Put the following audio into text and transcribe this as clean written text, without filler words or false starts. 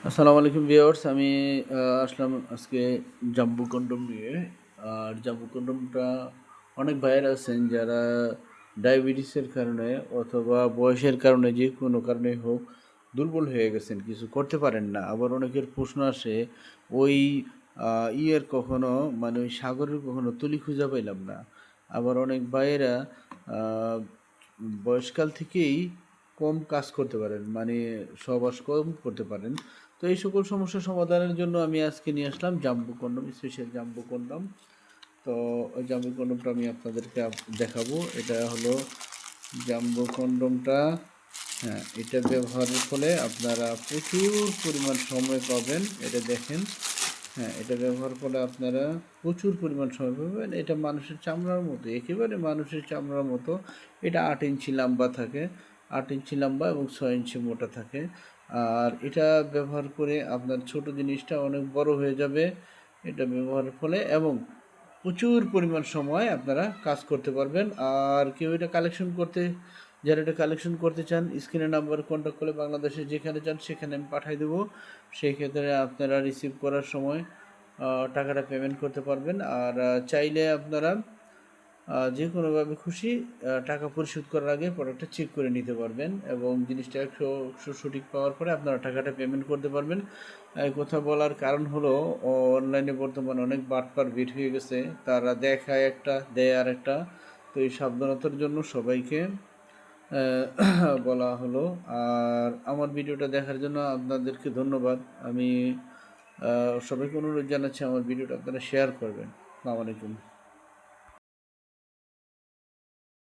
আসসালামু আলাইকুম ভিউয়ার্স। আমি আসলাম আজকে জাম্বু কন্ডম নিয়ে। আর জাম্বু কন্ডমটা অনেক ভাইয়েরা আছেন যারা ডায়াবেটিসের কারণে অথবা বয়সের কারণে যে কোনো কারণে হোক দুর্বল হয়ে গেছেন, কিছু করতে পারেন না। আবার অনেকের প্রশ্ন আসে ওই কখনো মানে ওই সাগরের কখনো তুলি খুঁজে পাইলাম না। আবার অনেক ভাইয়েরা আহ, বয়সকাল থেকেই কম কাজ করতে পারেন, মানে সহবাস কম করতে পারেন। তো এই সকল সমস্যা সমাধানের জন্য আমি আজকে নিয়ে আসলাম জাম্বু কন্ডম, স্পেশাল জাম্বু কন্ডম। তো ওই জাম্বু কন্ডমটা আমি আপনাদেরকে দেখাবো। এটা হলো জাম্বু কন্ডমটা। হ্যাঁ, এটা ব্যবহারের ফলে আপনারা প্রচুর পরিমাণ সময় পাবেন। এটা দেখেন। হ্যাঁ, এটা ব্যবহার করলে আপনারা প্রচুর পরিমাণ সময় পাবেন। এটা মানুষের চামড়ার মতো, একেবারে মানুষের চামড়ার মতো। এটা 8 ইঞ্চি লম্বা থাকে, 8 ইঞ্চি লম্বা এবং 6 ইঞ্চি মোটা থাকে। আর এটা ব্যবহার করে আপনার ছোট জিনিসটা অনেক বড় হয়ে যাবে এটা ব্যবহারের ফলে, এবং প্রচুর পরিমাণ সময় আপনারা কাজ করতে পারবেন। আর কেউ এটা কালেকশন করতে, যারা এটা কালেকশন করতে চান, স্ক্রিনের নাম্বার কন্ট্যাক্ট করলে বাংলাদেশে যেখানে চান সেখানে আমি পাঠিয়ে দেবো। সেই ক্ষেত্রে আপনারা রিসিভ করার সময় টাকাটা পেমেন্ট করতে পারবেন। আর চাইলে আপনারা যে কোনোভাবে খুশি টাকা পরিশোধ করার আগে প্রোডাক্টটা চেক করে নিতে পারবেন, এবং জিনিসটা একশো সঠিক পাওয়ার পরে আপনারা টাকাটা পেমেন্ট করতে পারবেন। এই কথা বলার কারণ হলো অনলাইনে বর্তমানে অনেক বাটপার বের হয়ে গেছে, তারা দেখায় একটা দেয় আর একটা। তো এই সাবধানতার জন্য সবাইকে বলা হলো। আর আমার ভিডিওটা দেখার জন্য আপনাদেরকে ধন্যবাদ। আমি সবাইকে অনুরোধ জানাচ্ছি আমার ভিডিওটা আপনারা শেয়ার করবেন। আসসালামু আলাইকুম।